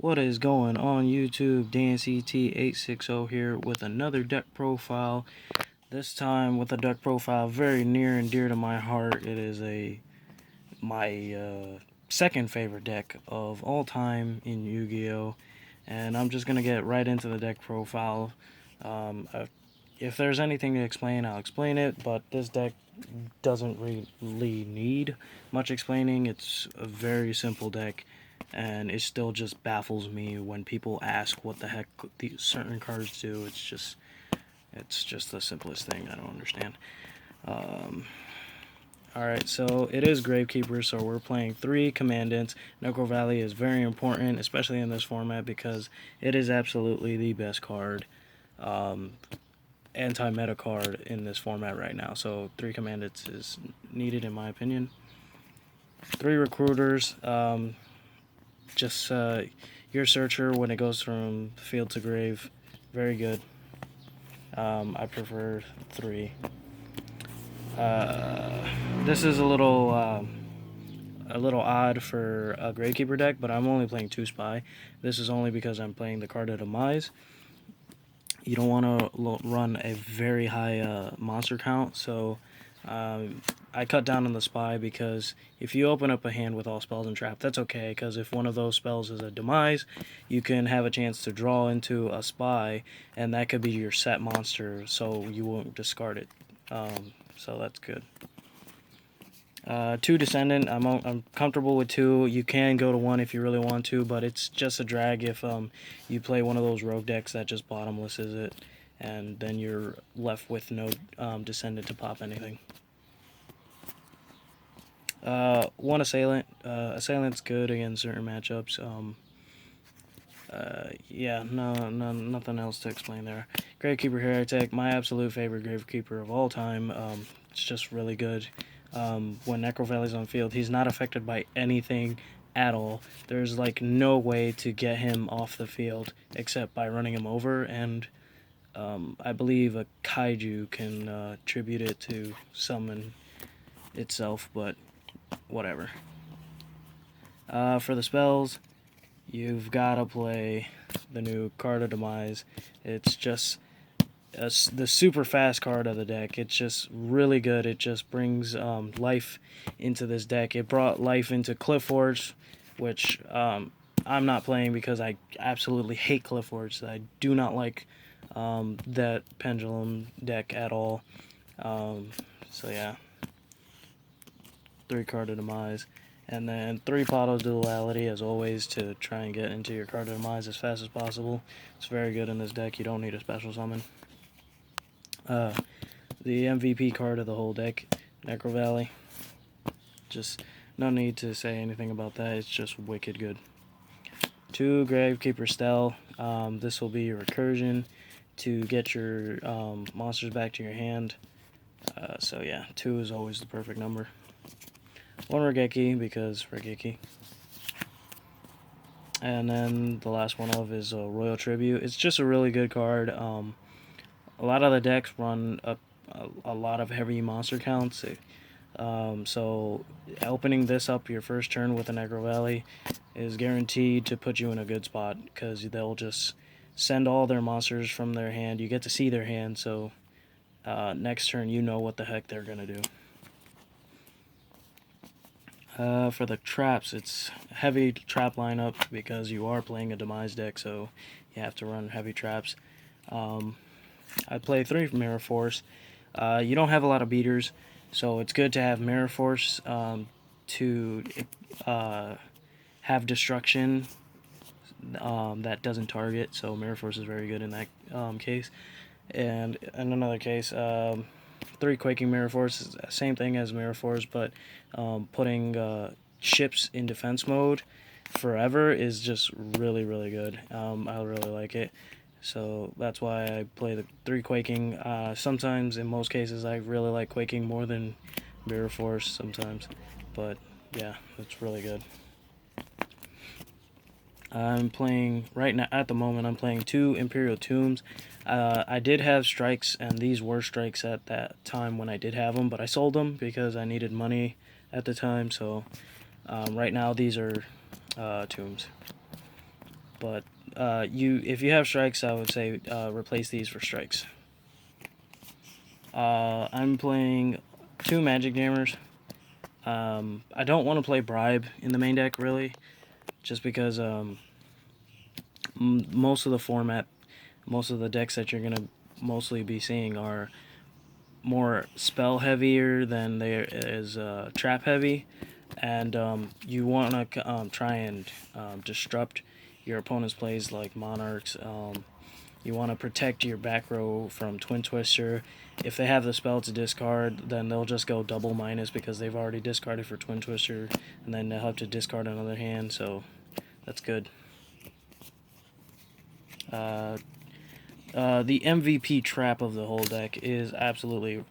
What is going on YouTube? DanCT860 here with another deck profile. This time with a deck profile very near and dear to my heart. It is my second favorite deck of all time in Yu-Gi-Oh! And I'm just going to get right into the deck profile. If there's anything to explain, I'll explain it, but this deck doesn't really need much explaining. It's a very simple deck, and it still just baffles me when people ask what the heck these certain cards do. It's just the simplest thing. I don't understand. Alright, so it is Gravekeeper, so we're playing 3 Commandants. Necro Valley is very important, especially in this format, because it is absolutely the best card, anti-meta card in this format right now. So 3 Commandants is needed in my opinion. 3 Recruiters, your searcher when it goes from field to grave, very good. I prefer 3. This is a little odd for a Gravekeeper deck, but I'm only playing 2 Spy. This is only because I'm playing the card of Demise. You don't want to run a very high monster count, so I cut down on the Spy, because if you open up a hand with all spells and trap, that's okay, because if one of those spells is a Demise, you can have a chance to draw into a Spy, and that could be your set monster, so you won't discard it. So that's good. 2 Descendant, I'm comfortable with 2. You can go to 1 if you really want to, but it's just a drag if you play one of those rogue decks that just bottomlesses it, and then you're left with no Descendant to pop anything. 1 Assailant. Assailant's good against certain matchups. Yeah, nothing else to explain there. Gravekeeper Heretic, my absolute favorite Gravekeeper of all time. It's just really good. When Necro Valley's on field, he's not affected by anything at all. There's like no way to get him off the field except by running him over, and I believe a Kaiju can tribute it to summon itself, but whatever. For the spells, you've got to play the new card of Demise. It's just the super fast card of the deck. It's just really good. It just brings life into this deck. It brought life into Cliffforge, which I'm not playing because I absolutely hate Cliffforge. I do not like that Pendulum deck at all. So yeah, 3 card of Demise. And then 3 Poto's Duality, as always, to try and get into your card of Demise as fast as possible. It's very good in this deck. You don't need a special summon. The MVP card of the whole deck, Necro Valley. Just no need to say anything about that. It's just wicked good. 2 Gravekeeper Stell. This will be your recursion to get your monsters back to your hand. So yeah, 2 is always the perfect number. 1 Regeki, because Regeki. And then the last one of is Royal Tribute. It's just a really good card. A lot of the decks run a lot of heavy monster counts. So opening this up your first turn with a Necro Valley is guaranteed to put you in a good spot, because they'll just send all their monsters from their hand. You get to see their hand, so next turn you know what the heck they're going to do. For the traps, it's heavy trap lineup because you are playing a Demise deck, so you have to run heavy traps. I play 3 Mirror Force. You don't have a lot of beaters, so it's good to have Mirror Force to have destruction that doesn't target, so Mirror Force is very good in that case. And in another case, 3 Quaking Mirror Force is the same thing as Mirror Force, but putting ships in defense mode forever is just really, really good. I really like it. So that's why I play the 3 Quaking. Sometimes, in most cases, I really like Quaking more than Mirror Force sometimes. But yeah, it's really good. I'm playing, right now, at the moment, I'm playing 2 Imperial Tombs. I did have strikes, and these were strikes at that time when I did have them, but I sold them because I needed money at the time. So right now, these are Tombs. But if you have strikes, I would say replace these for strikes. I'm playing 2 Magic Jammers. I don't want to play Bribe in the main deck, really, just because most of the format, most of the decks that you're going to mostly be seeing are more spell heavier than there is trap heavy, and you want to try and disrupt your opponent's plays like Monarchs. You want to protect your back row from Twin Twister. If they have the spell to discard, then they'll just go double minus because they've already discarded for Twin Twister, and then they'll have to discard another hand, so that's good. The MVP trap of the whole deck is absolutely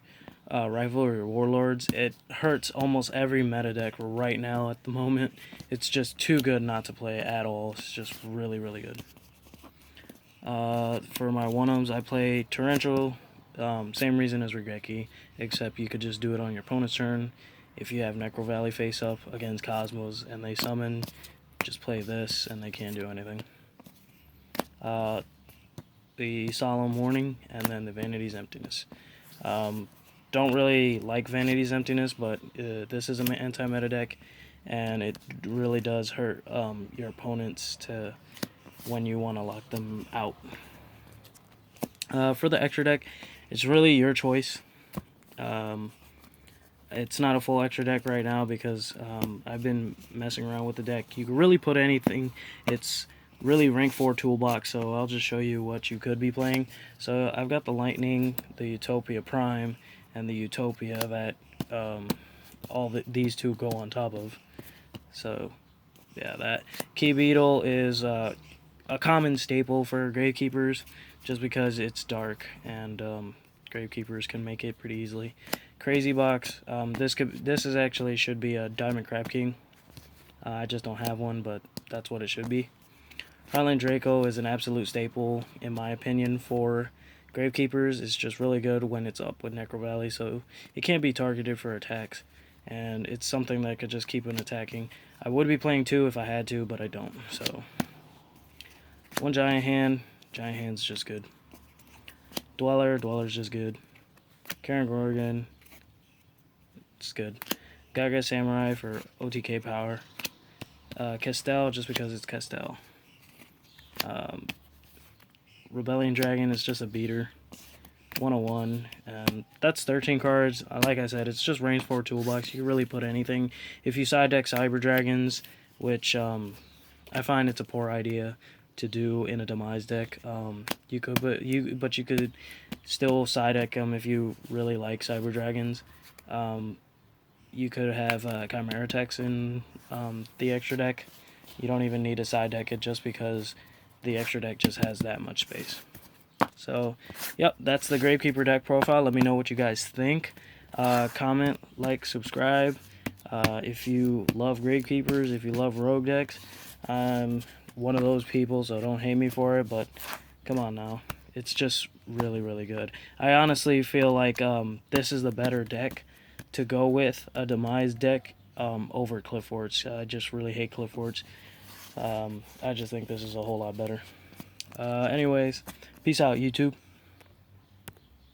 Rivalry Warlords. It hurts almost every meta deck right now at the moment. It's just too good not to play at all. It's just really, really good. For my one-ums, I play Torrential, same reason as Regeki, except you could just do it on your opponent's turn. If you have Necro Valley face up against Cosmos and they summon, just play this and they can't do anything. The Solemn Warning, and then the Vanity's Emptiness. Don't really like Vanity's Emptiness, but this is an anti-meta deck, and it really does hurt your opponents when you want to lock them out. For the extra deck, it's really your choice. It's not a full extra deck right now because I've been messing around with the deck. You can really put anything. It's really rank 4 toolbox, so I'll just show you what you could be playing. So I've got the Lightning, the Utopia Prime, and the Utopia that these two go on top of. So yeah, that Key Beetle is a common staple for Gravekeepers, just because it's dark and Gravekeepers can make it pretty easily. Crazy Box, this is actually should be a Diamond Crab King. I just don't have one, but that's what it should be. Highland Draco is an absolute staple, in my opinion, for Gravekeepers. It's just really good when it's up with Necro Valley, so it can't be targeted for attacks, and it's something that could just keep on attacking. I would be playing 2 if I had to, but I don't, so. 1 Giant Hand, Giant Hand's just good. Dweller's just good. Karen Gorgon, it's good. Gaga Samurai for OTK power. Castel, just because it's Castel. Rebellion Dragon is just a beater. 101, and that's 13 cards. Like I said, it's just range 4 toolbox. You can really put anything. If you side deck Cyber Dragons, which I find it's a poor idea to do in a Demise deck, you could still side deck them if you really like Cyber Dragons. You could have Chimera Techs in the extra deck. You don't even need to side deck it just because the extra deck just has that much space. So, yep, that's the Gravekeeper deck profile. Let me know what you guys think. Comment, like, subscribe. If you love Gravekeepers, if you love rogue decks, I'm one of those people, so don't hate me for it, but come on now. It's just really, really good. I honestly feel like this is the better deck to go with, a Demise deck, over Clifford's. I just really hate Clifford's. I just think this is a whole lot better. Anyways, peace out, YouTube.